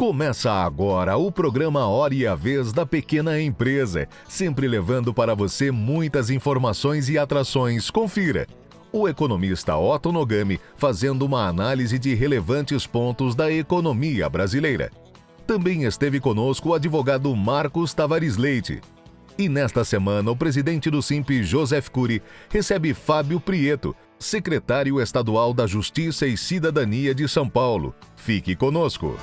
Começa agora o programa Hora e a Vez da Pequena Empresa, sempre levando para você muitas informações e atrações. Confira. O economista Otto Nogami fazendo uma análise de relevantes pontos da economia brasileira. Também esteve conosco o advogado Marcos Tavares Leite. E nesta semana, o presidente do SINP, Joseph Cury, recebe Fábio Prieto, secretário estadual da Justiça e Cidadania de São Paulo. Fique conosco.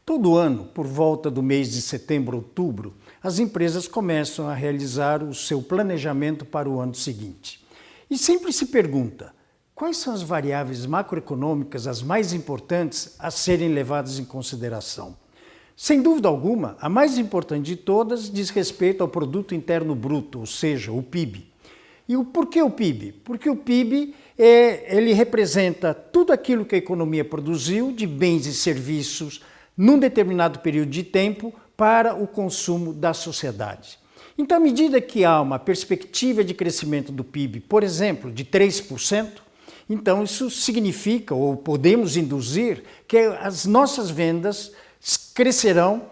Todo ano, por volta do mês de setembro, outubro, as empresas começam a realizar o seu planejamento para o ano seguinte. E sempre se pergunta, quais são as variáveis macroeconômicas as mais importantes a serem levadas em consideração? Sem dúvida alguma, a mais importante de todas diz respeito ao Produto Interno Bruto, ou seja, o PIB. E por que o PIB? Porque o PIB ele representa tudo aquilo que a economia produziu de bens e serviços num determinado período de tempo para o consumo da sociedade. Então, à medida que há uma perspectiva de crescimento do PIB, por exemplo, de 3%, então isso significa, ou podemos induzir, que as nossas vendas crescerão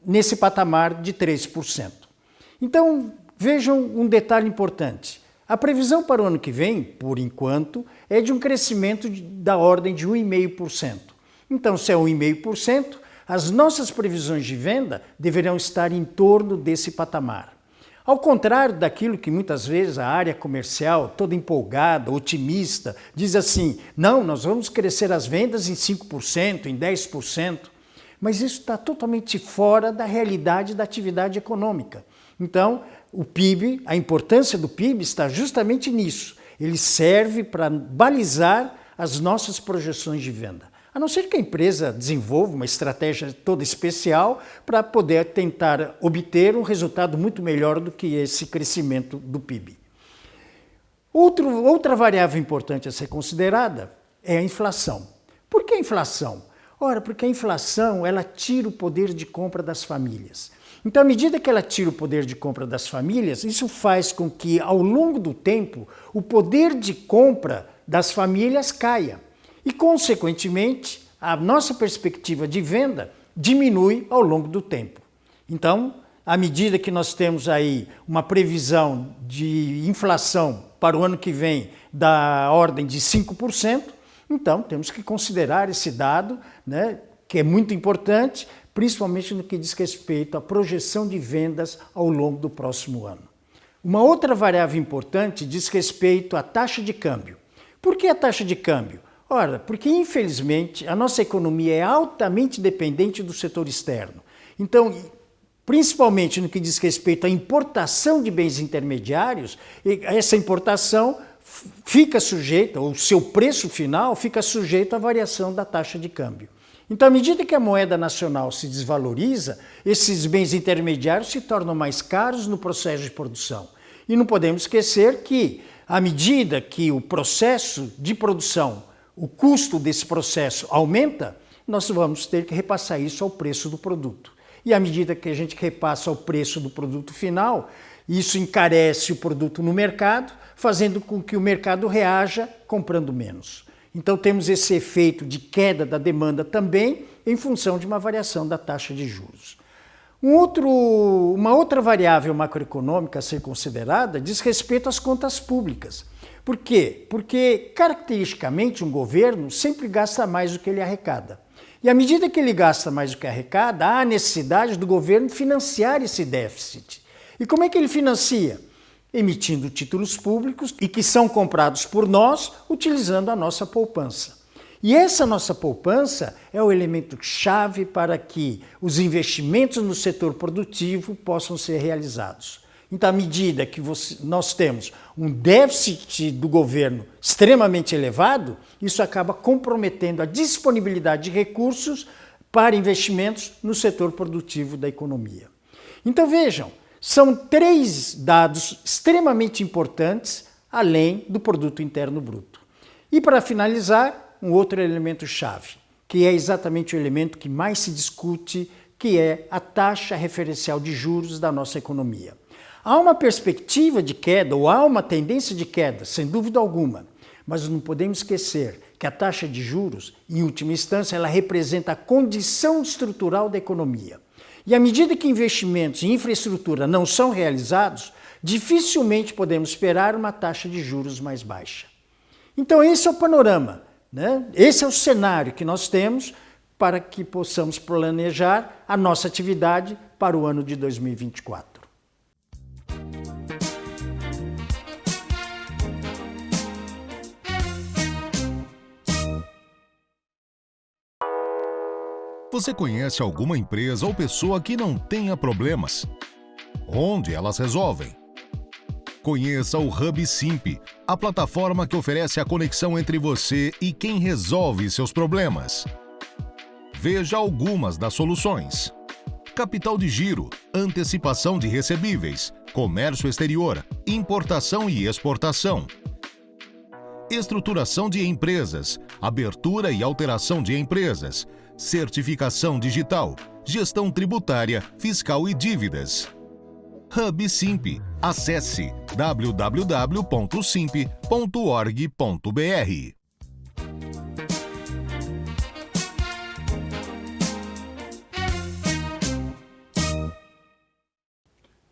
nesse patamar de 3%. Então, vejam um detalhe importante. A previsão para o ano que vem, por enquanto, é de um crescimento da ordem de 1,5%. Então, se é 1,5%, as nossas previsões de venda deverão estar em torno desse patamar. Ao contrário daquilo que muitas vezes a área comercial, toda empolgada, otimista, diz assim, não, nós vamos crescer as vendas em 5%, em 10%, mas isso está totalmente fora da realidade da atividade econômica. Então, o PIB, a importância do PIB está justamente nisso. Ele serve para balizar as nossas projeções de venda. A não ser que a empresa desenvolva uma estratégia toda especial para poder tentar obter um resultado muito melhor do que esse crescimento do PIB. Outra variável importante a ser considerada é a inflação. Por que a inflação? Ora, porque a inflação ela tira o poder de compra das famílias. Então, à medida que ela tira o poder de compra das famílias, isso faz com que, ao longo do tempo, o poder de compra das famílias caia. E, consequentemente, a nossa perspectiva de venda diminui ao longo do tempo. Então, à medida que nós temos aí uma previsão de inflação para o ano que vem da ordem de 5%, então temos que considerar esse dado, né, que é muito importante, principalmente no que diz respeito à projeção de vendas ao longo do próximo ano. Uma outra variável importante diz respeito à taxa de câmbio. Por que a taxa de câmbio? Ora, porque infelizmente a nossa economia é altamente dependente do setor externo. Então, principalmente no que diz respeito à importação de bens intermediários, essa importação fica sujeita, ou o seu preço final fica sujeito à variação da taxa de câmbio. Então, à medida que a moeda nacional se desvaloriza, esses bens intermediários se tornam mais caros no processo de produção. E não podemos esquecer que, à medida que o processo de produção, o custo desse processo aumenta, nós vamos ter que repassar isso ao preço do produto. E à medida que a gente repassa ao preço do produto final, isso encarece o produto no mercado, fazendo com que o mercado reaja comprando menos. Então temos esse efeito de queda da demanda também em função de uma variação da taxa de juros. Uma outra variável macroeconômica a ser considerada diz respeito às contas públicas. Por quê? Porque, caracteristicamente, um governo sempre gasta mais do que ele arrecada. E à medida que ele gasta mais do que arrecada, há a necessidade do governo financiar esse déficit. E como é que ele financia? Emitindo títulos públicos e que são comprados por nós, utilizando a nossa poupança. E essa nossa poupança é o elemento chave para que os investimentos no setor produtivo possam ser realizados. Então, à medida que nós temos um déficit do governo extremamente elevado, isso acaba comprometendo a disponibilidade de recursos para investimentos no setor produtivo da economia. Então, vejam, são 3 dados extremamente importantes, além do Produto Interno Bruto. E, para finalizar, um outro elemento chave, que é exatamente o elemento que mais se discute, que é a taxa referencial de juros da nossa economia. Há uma perspectiva de queda, ou há uma tendência de queda, sem dúvida alguma. Mas não podemos esquecer que a taxa de juros, em última instância, ela representa a condição estrutural da economia. E à medida que investimentos em infraestrutura não são realizados, dificilmente podemos esperar uma taxa de juros mais baixa. Então esse é o panorama, né? Esse é o cenário que nós temos para que possamos planejar a nossa atividade para o ano de 2024. Você conhece alguma empresa ou pessoa que não tenha problemas? Onde elas resolvem? Conheça o Hub Simp, a plataforma que oferece a conexão entre você e quem resolve seus problemas. Veja algumas das soluções: capital de giro, antecipação de recebíveis, comércio exterior, importação e exportação, estruturação de empresas, abertura e alteração de empresas, certificação digital, gestão tributária, fiscal e dívidas. Hub Simp. Acesse www.simp.org.br.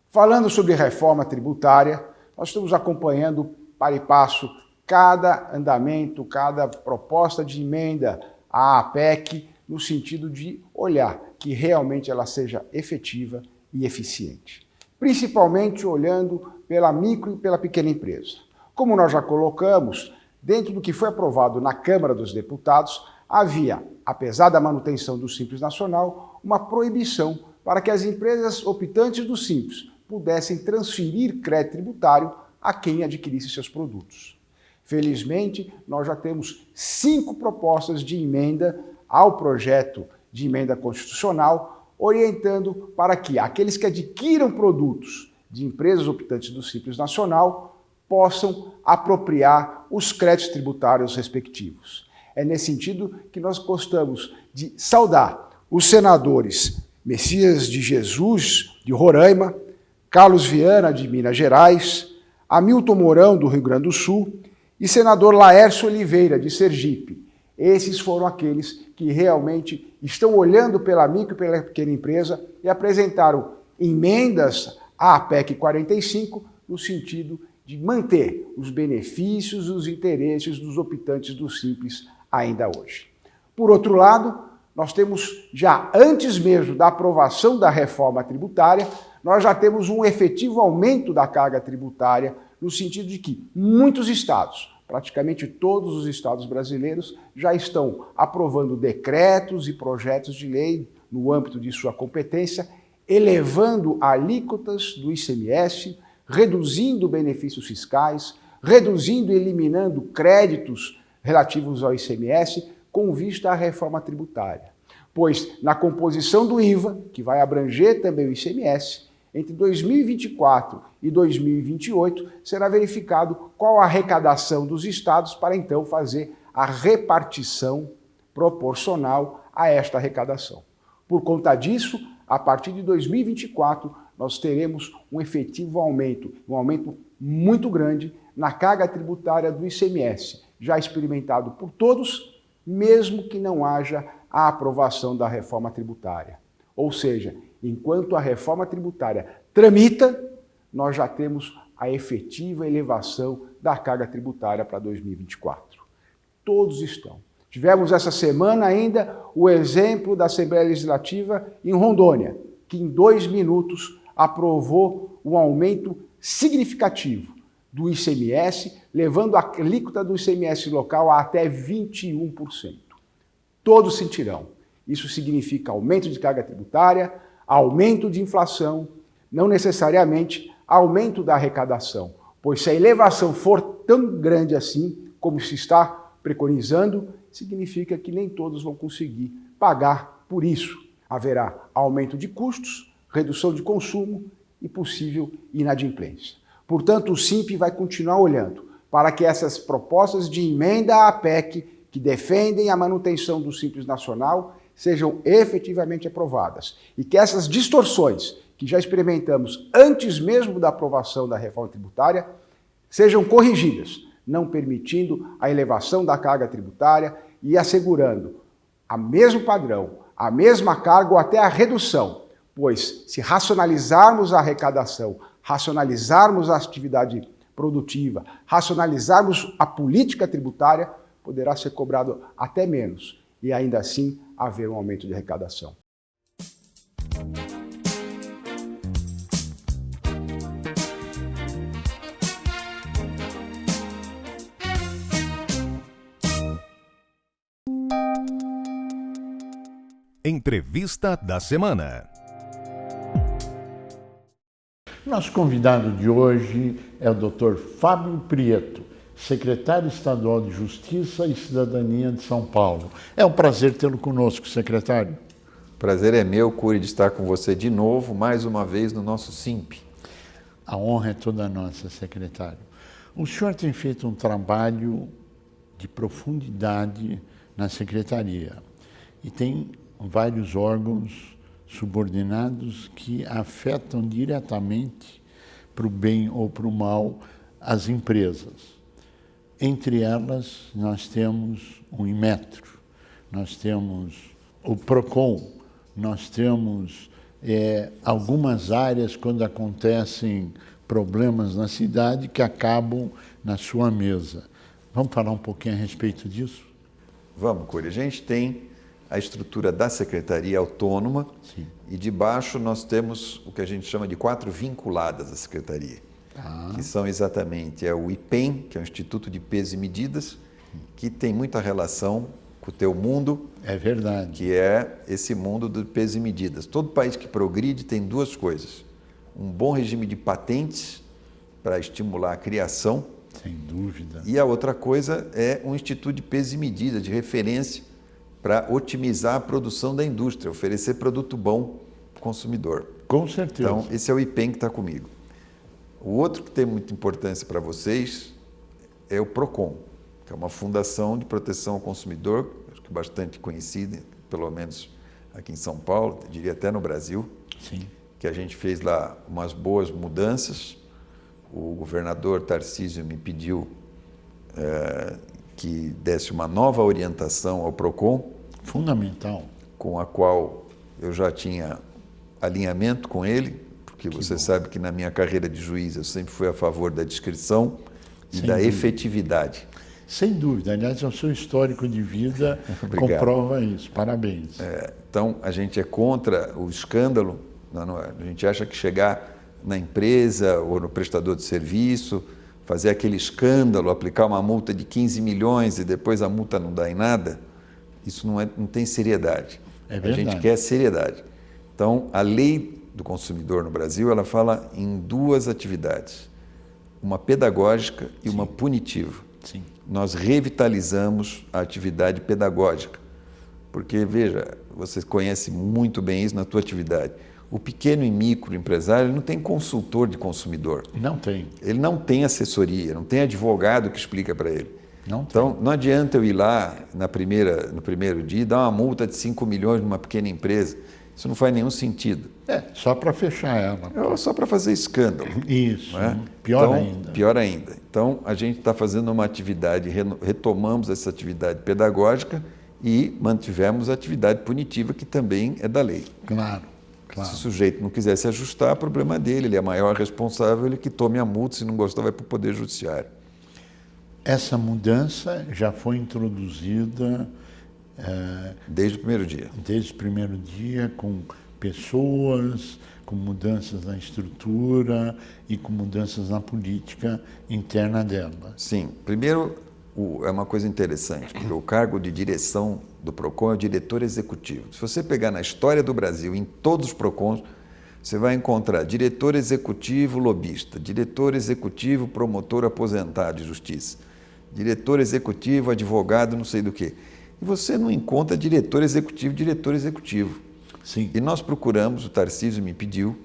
Falando sobre reforma tributária, nós estamos acompanhando para e passo cada andamento, cada proposta de emenda à APEC, no sentido de olhar que realmente ela seja efetiva e eficiente. Principalmente olhando pela micro e pela pequena empresa. Como nós já colocamos, dentro do que foi aprovado na Câmara dos Deputados, havia, apesar da manutenção do Simples Nacional, uma proibição para que as empresas optantes do Simples pudessem transferir crédito tributário a quem adquirisse seus produtos. Felizmente, nós já temos 5 propostas de emenda ao projeto de emenda constitucional, orientando para que aqueles que adquiram produtos de empresas optantes do Simples Nacional possam apropriar os créditos tributários respectivos. É nesse sentido que nós gostamos de saudar os senadores Messias de Jesus, de Roraima, Carlos Viana, de Minas Gerais, Hamilton Mourão, do Rio Grande do Sul, e senador Laércio Oliveira, de Sergipe. Esses foram aqueles que realmente estão olhando pela micro e pela pequena empresa e apresentaram emendas à PEC 45 no sentido de manter os benefícios e os interesses dos optantes do Simples ainda hoje. Por outro lado, nós temos já antes mesmo da aprovação da reforma tributária, nós já temos um efetivo aumento da carga tributária no sentido de que muitos estados, praticamente todos os estados brasileiros, já estão aprovando decretos e projetos de lei no âmbito de sua competência, elevando alíquotas do ICMS, reduzindo benefícios fiscais, reduzindo e eliminando créditos relativos ao ICMS, com vista à reforma tributária. Pois na composição do IVA, que vai abranger também o ICMS, entre 2024 e 2028, será verificado qual a arrecadação dos estados para então fazer a repartição proporcional a esta arrecadação. Por conta disso, a partir de 2024, nós teremos um efetivo aumento, um aumento muito grande na carga tributária do ICMS, já experimentado por todos, mesmo que não haja a aprovação da reforma tributária. Ou seja, enquanto a reforma tributária tramita, nós já temos a efetiva elevação da carga tributária para 2024. Todos estão. Tivemos essa semana ainda o exemplo da Assembleia Legislativa em Rondônia, que em 2 minutos aprovou um aumento significativo do ICMS, levando a alíquota do ICMS local a até 21%. Todos sentirão. Isso significa aumento de carga tributária, aumento de inflação, não necessariamente aumento da arrecadação, pois se a elevação for tão grande assim, como se está preconizando, significa que nem todos vão conseguir pagar por isso. Haverá aumento de custos, redução de consumo e possível inadimplência. Portanto, o Simp vai continuar olhando para que essas propostas de emenda à PEC que defendem a manutenção do Simples Nacional sejam efetivamente aprovadas e que essas distorções que já experimentamos antes mesmo da aprovação da reforma tributária sejam corrigidas, não permitindo a elevação da carga tributária e assegurando o mesmo padrão, a mesma carga ou até a redução, pois se racionalizarmos a arrecadação, racionalizarmos a atividade produtiva, racionalizarmos a política tributária, poderá ser cobrado até menos e ainda assim haver um aumento de arrecadação. Entrevista da semana. Nosso convidado de hoje é o Dr. Fábio Prieto, secretário estadual de Justiça e Cidadania de São Paulo. É um prazer tê-lo conosco, secretário. Prazer é meu, Cury, de estar com você de novo, mais uma vez no nosso SIMP. A honra é toda nossa, secretário. O senhor tem feito um trabalho de profundidade na secretaria e tem vários órgãos subordinados que afetam diretamente para o bem ou para o mal as empresas. Entre elas, nós temos o Inmetro, nós temos o PROCON, nós temos algumas áreas quando acontecem problemas na cidade que acabam na sua mesa. Vamos falar um pouquinho a respeito disso? Vamos, Cury. A gente tem a estrutura da Secretaria Autônoma. Sim. E debaixo nós temos o que a gente chama de 4 vinculadas à Secretaria, que são exatamente o IPEM, que é o Instituto de Pesos e Medidas, que tem muita relação com o teu mundo. É verdade. Que é esse mundo do peso e medidas. Todo país que progride tem 2 coisas. Um bom regime de patentes para estimular a criação. Sem dúvida. E a outra coisa é um Instituto de Pesos e Medidas, de referência, para otimizar a produção da indústria, oferecer produto bom para o consumidor. Com certeza. Então, esse é o IPEM que está comigo. O outro que tem muita importância para vocês é o PROCON, que é uma fundação de proteção ao consumidor, acho que bastante conhecida, pelo menos aqui em São Paulo, eu diria até no Brasil. Sim. Que a gente fez lá umas boas mudanças. O governador Tarcísio me pediu que desse uma nova orientação ao PROCON. Fundamental. Com a qual eu já tinha alinhamento com ele, porque você sabe que na minha carreira de juiz eu sempre fui a favor da discrição e da efetividade. Sem dúvida. Aliás, o seu histórico de vida comprova isso. Parabéns. Então, a gente é contra o escândalo. A gente acha que chegar na empresa ou no prestador de serviço, fazer aquele escândalo, aplicar uma multa de 15 milhões e depois a multa não dá em nada, isso não tem seriedade. É verdade. A gente quer seriedade. Então, a lei do consumidor no Brasil, ela fala em 2 atividades, uma pedagógica e uma punitiva. Sim. Nós revitalizamos a atividade pedagógica, porque, veja, você conhece muito bem isso na tua atividade. O pequeno e microempresário não tem consultor de consumidor. Não tem. Ele não tem assessoria, não tem advogado que explica para ele. Não então, não adianta eu ir lá no primeiro dia e dar uma multa de 5 milhões numa pequena empresa. Isso não faz nenhum sentido. Só para fechar ela. Só para fazer escândalo. Isso, não é? Pior ainda. Pior ainda. Então, a gente está fazendo uma atividade, retomamos essa atividade pedagógica e mantivemos a atividade punitiva, que também é da lei. Claro. Se o sujeito não quiser se ajustar, problema dele, ele é maior responsável, ele que tome a multa, se não gostar, vai para o Poder Judiciário. Essa mudança já foi introduzida... desde o primeiro dia. Desde o primeiro dia, com pessoas, com mudanças na estrutura e com mudanças na política interna dela. Sim. Primeiro, é uma coisa interessante, porque o cargo de direção do PROCON é o diretor executivo. Se você pegar na história do Brasil, em todos os PROCONs, você vai encontrar diretor executivo lobista, diretor executivo promotor aposentado de justiça, diretor executivo advogado não sei do quê. E você não encontra diretor executivo. Sim. E nós procuramos, o Tarcísio me pediu,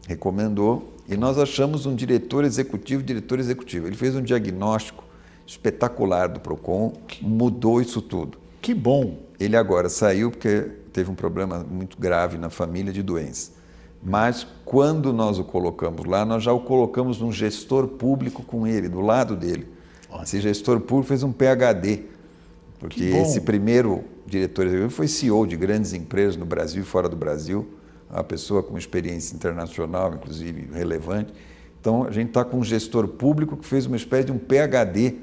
recomendou, e nós achamos um diretor executivo. Ele fez um diagnóstico espetacular do PROCON, mudou isso tudo. Que bom! Ele agora saiu porque teve um problema muito grave na família de doença. Mas quando nós o colocamos lá, nós já o colocamos num gestor público com ele, do lado dele. Esse gestor público fez um PhD, porque esse primeiro diretor executivo foi CEO de grandes empresas no Brasil e fora do Brasil, uma pessoa com experiência internacional, inclusive relevante. Então, a gente está com um gestor público que fez uma espécie de um PhD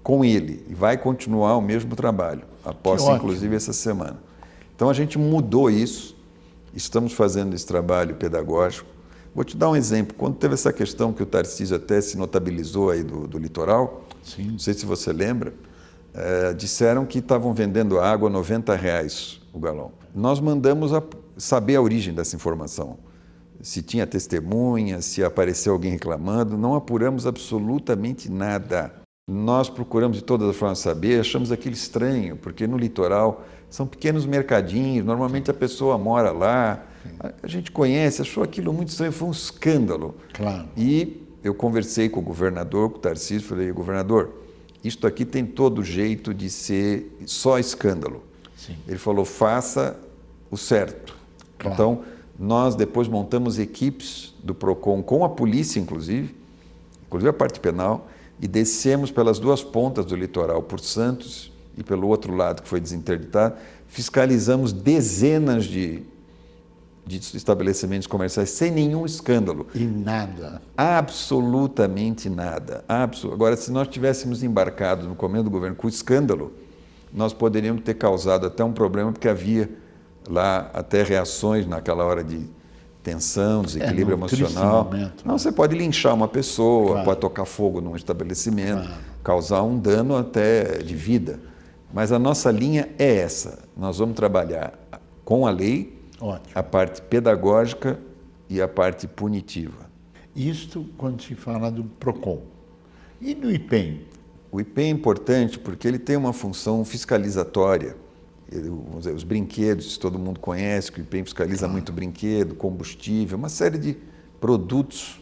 com ele e vai continuar o mesmo trabalho, após inclusive essa semana. Então, a gente mudou isso, estamos fazendo esse trabalho pedagógico. Vou te dar um exemplo. Quando teve essa questão que o Tarcísio até se notabilizou aí do litoral, Sim. Não sei se você lembra, disseram que estavam vendendo água a R$90 o galão. Nós mandamos saber a origem dessa informação. Se tinha testemunha, se apareceu alguém reclamando, não apuramos absolutamente nada. Nós procuramos de todas as formas saber, achamos aquilo estranho, porque no litoral são pequenos mercadinhos, normalmente a pessoa mora lá, a gente conhece, achou aquilo muito estranho, foi um escândalo. Claro. E eu conversei com o governador, com o Tarcísio, falei, governador, isto aqui tem todo jeito de ser só escândalo. Sim. Ele falou, faça o certo. Claro. Então, nós depois montamos equipes do PROCON com a polícia, inclusive a parte penal, e descemos pelas duas pontas do litoral, por Santos e pelo outro lado que foi desinterditado, fiscalizamos dezenas de estabelecimentos comerciais sem nenhum escândalo. E nada. Absolutamente nada. Agora, se nós tivéssemos embarcado no comando do governo com escândalo, nós poderíamos ter causado até um problema, porque havia lá até reações naquela hora de tensão, desequilíbrio emocional. Momento, não, você pode linchar uma pessoa, claro. Pode tocar fogo num estabelecimento, causar um dano até de vida. Mas a nossa linha é essa. Nós vamos trabalhar com a lei, Ótimo. a parte pedagógica e a parte punitiva. Isto quando se fala do PROCON. E no IPEM? O IPEM é importante porque ele tem uma função fiscalizatória. Vamos dizer, os brinquedos, todo mundo conhece, que o IPEM fiscaliza muito brinquedo, combustível, uma série de produtos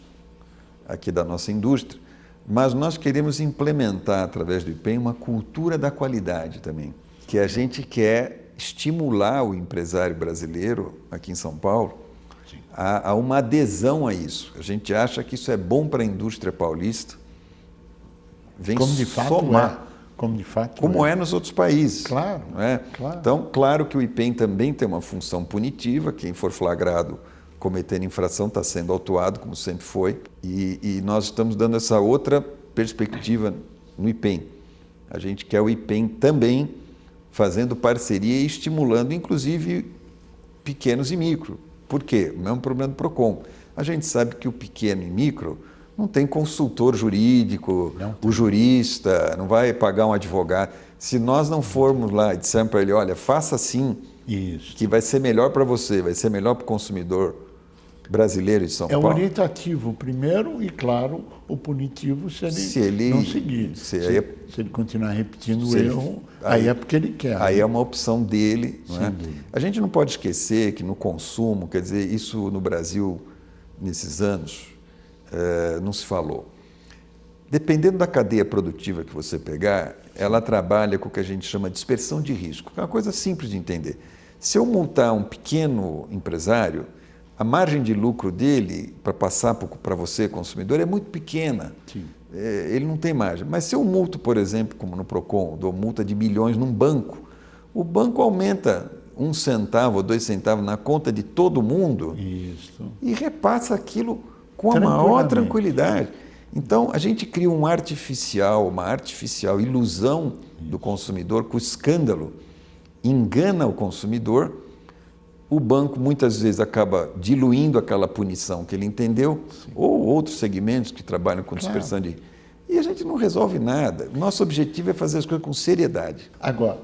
aqui da nossa indústria. Mas nós queremos implementar, através do IPEM, uma cultura da qualidade também, que a gente quer estimular o empresário brasileiro, aqui em São Paulo, a uma adesão a isso. A gente acha que isso é bom para a indústria paulista, vem Como de fato somar. Como é nos outros países. Claro, não é? claro. Então, claro que o IPEM também tem uma função punitiva, quem for flagrado cometendo infração está sendo autuado, como sempre foi, e nós estamos dando essa outra perspectiva no IPEM. A gente quer o IPEM também fazendo parceria e estimulando, inclusive, pequenos e micro. Por quê? O mesmo problema do PROCON. A gente sabe que o pequeno e micro não tem consultor jurídico, o jurista, não vai pagar um advogado. Se nós não formos lá e dissermos para ele, olha, faça assim, Isso. que vai ser melhor para você, vai ser melhor para o consumidor brasileiro de São Paulo. É o orientativo primeiro e, claro, o punitivo se ele não seguir. Se ele continuar repetindo o erro, aí é porque ele quer. Aí é uma opção dele. Não é? A gente não pode esquecer que no consumo, quer dizer, isso no Brasil, nesses anos, não se falou. Dependendo da cadeia produtiva que você pegar, ela trabalha com o que a gente chama de dispersão de risco, que é uma coisa simples de entender. Se eu multar um pequeno empresário, a margem de lucro dele, para passar para você, consumidor, é muito pequena. Ele não tem margem. Mas se eu multo, por exemplo, como no PROCON, dou multa de milhões num banco, o banco aumenta 1 centavo ou 2 centavos na conta de todo mundo e repassa aquilo com a maior tranquilidade. Então, a gente cria uma artificial ilusão do consumidor com escândalo, engana o consumidor. O banco muitas vezes acaba diluindo aquela punição que ele entendeu, ou outros segmentos que trabalham com dispersão de... E a gente não resolve nada. Nosso objetivo é fazer as coisas com seriedade. Agora,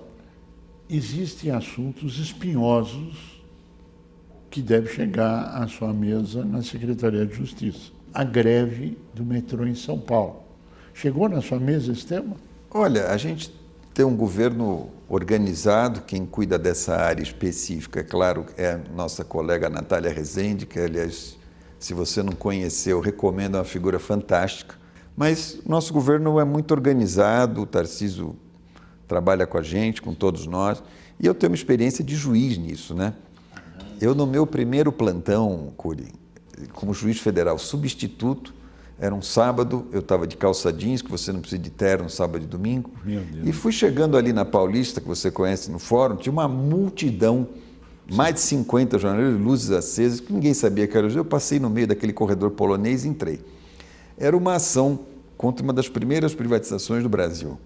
existem assuntos espinhosos que devem chegar à sua mesa na Secretaria de Justiça. A greve do metrô em São Paulo. Chegou na sua mesa esse tema? Olha, a gente tem um governo organizado, quem cuida dessa área específica, é claro, é a nossa colega Natália Rezende, que, aliás, se você não conheceu, recomendo, é uma figura fantástica. Mas nosso governo é muito organizado, o Tarcísio trabalha com a gente, com todos nós, e eu tenho uma experiência de juiz nisso, né? Eu, no meu primeiro plantão, Curi, como juiz federal substituto, Era um sábado, eu estava de calça jeans, que você não precisa de terno sábado e domingo. Meu Deus. E fui chegando ali na Paulista, que você conhece no fórum, tinha uma multidão, mais de 50 jornaleiros, luzes acesas, que ninguém sabia que era. Eu passei no meio daquele corredor polonês e entrei. Era uma ação contra uma das primeiras privatizações do Brasil.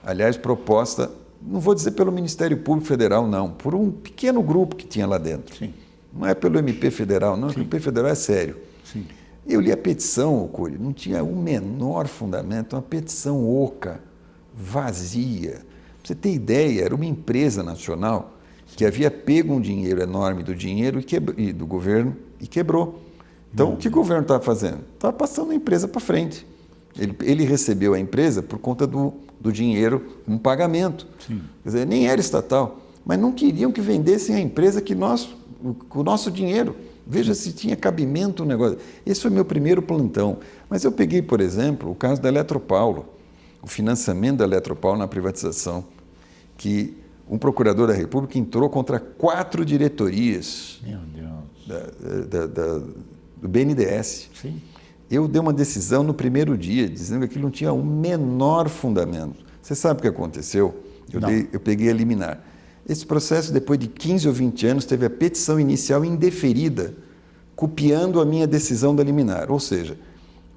Aliás, proposta, não vou dizer pelo Ministério Público Federal, não, por um pequeno grupo que tinha lá dentro. Sim. Não é pelo MP Federal, não, Sim. o MP Federal é sério. Sim. Eu li a petição, Cury, não tinha o menor fundamento, uma petição oca, vazia. Pra você ter ideia, era uma empresa nacional que havia pego um dinheiro enorme do dinheiro e do governo e quebrou. Então, o que o governo estava fazendo? Estava passando a empresa para frente. Ele recebeu a empresa por conta do dinheiro, um pagamento. Sim. Quer dizer, nem era estatal, mas não queriam que vendessem a empresa com o nosso dinheiro. Veja se tinha cabimento no negócio. Esse foi meu primeiro plantão. Mas eu peguei, por exemplo, o caso da Eletropaulo, o financiamento da Eletropaulo na privatização, que um procurador da República entrou contra 4 diretorias Meu Deus. do BNDES. Sim. Eu dei uma decisão no primeiro dia, dizendo que aquilo não tinha o menor fundamento. Você sabe o que aconteceu? Eu peguei a liminar. Esse processo, depois de 15 ou 20 anos, teve a petição inicial indeferida, copiando a minha decisão da liminar. Ou seja,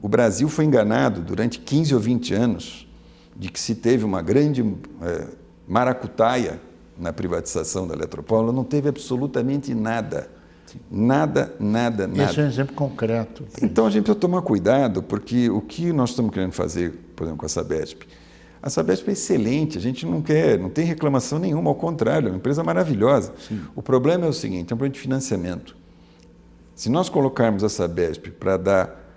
o Brasil foi enganado durante 15 ou 20 anos de que se teve uma grande maracutaia na privatização da Eletropaulo, não teve absolutamente nada. Nada. Esse é um exemplo concreto. Então a gente precisa tomar cuidado, porque o que nós estamos querendo fazer, por exemplo, com a Sabesp é excelente, a gente não tem reclamação nenhuma, ao contrário, é uma empresa maravilhosa. Sim. O problema é o seguinte, é um problema de financiamento. Se nós colocarmos a Sabesp para dar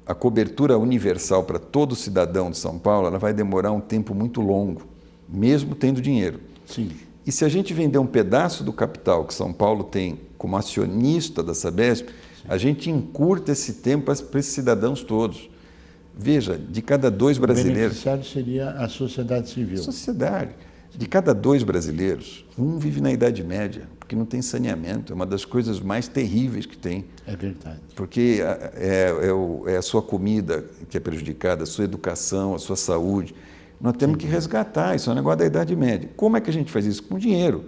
a cobertura universal para todo cidadão de São Paulo, ela vai demorar um tempo muito longo, mesmo tendo dinheiro. Sim. E se a gente vender um pedaço do capital que São Paulo tem como acionista da Sabesp, a gente encurta esse tempo para esses cidadãos todos. Veja, de cada 2 brasileiros... O beneficiário seria a sociedade civil. Sociedade. De cada 2 brasileiros, um vive na Idade Média, porque não tem saneamento. É uma das coisas mais terríveis que tem. É verdade. Porque é a sua comida que é prejudicada, a sua educação, a sua saúde. Nós temos que resgatar, isso é um negócio da Idade Média. Como é que a gente faz isso? Com dinheiro.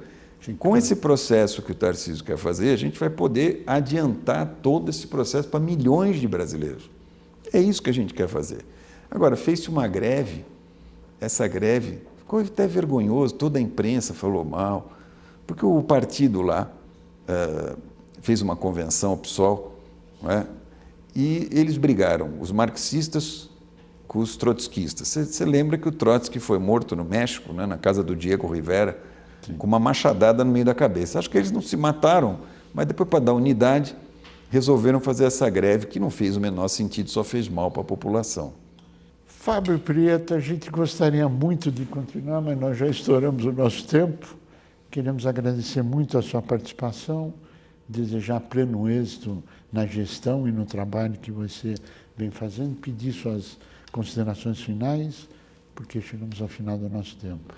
Com esse processo que o Tarcísio quer fazer, a gente vai poder adiantar todo esse processo para milhões de brasileiros. É isso que a gente quer fazer. Agora, fez-se uma greve, essa greve ficou até vergonhoso, toda a imprensa falou mal, porque o partido lá fez uma convenção, o PSOL, não é? E eles brigaram, os marxistas com os trotskistas. Você lembra que o Trotsky foi morto no México, né, na casa do Diego Rivera, sim, com uma machadada no meio da cabeça. Acho que eles não se mataram, mas depois, para dar unidade, resolveram fazer essa greve que não fez o menor sentido, só fez mal para a população. Fábio Prieto, a gente gostaria muito de continuar, mas nós já estouramos o nosso tempo. Queremos agradecer muito a sua participação, desejar pleno êxito na gestão e no trabalho que você vem fazendo, pedir suas considerações finais, porque chegamos ao final do nosso tempo.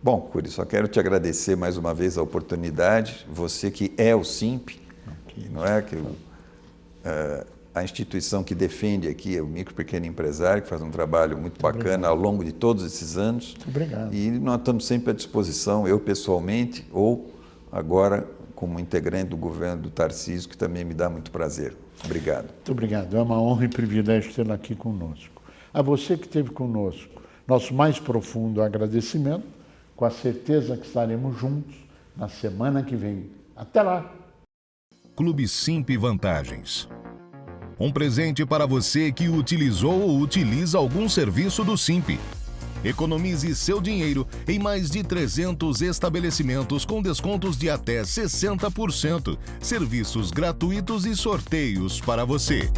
Bom, Cury, só quero te agradecer mais uma vez a oportunidade, você que é o SIMP, não é que a instituição que defende aqui é o micro e pequeno empresário, que faz um trabalho muito bacana ao longo de todos esses anos. Muito obrigado. E nós estamos sempre à disposição, eu pessoalmente, ou agora como integrante do governo do Tarcísio, que também me dá muito prazer. Obrigado. Muito obrigado. É uma honra e privilégio tê-la aqui conosco. A você que esteve conosco, nosso mais profundo agradecimento, com a certeza que estaremos juntos na semana que vem. Até lá! Clube Simp Vantagens. Um presente para você que utilizou ou utiliza algum serviço do Simp. Economize seu dinheiro em mais de 300 estabelecimentos com descontos de até 60%, serviços gratuitos e sorteios para você.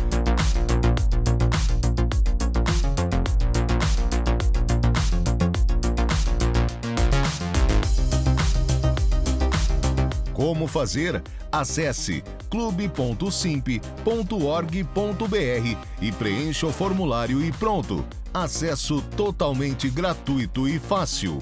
Como fazer? Acesse clube.simp.org.br e preencha o formulário e pronto. Acesso totalmente gratuito e fácil.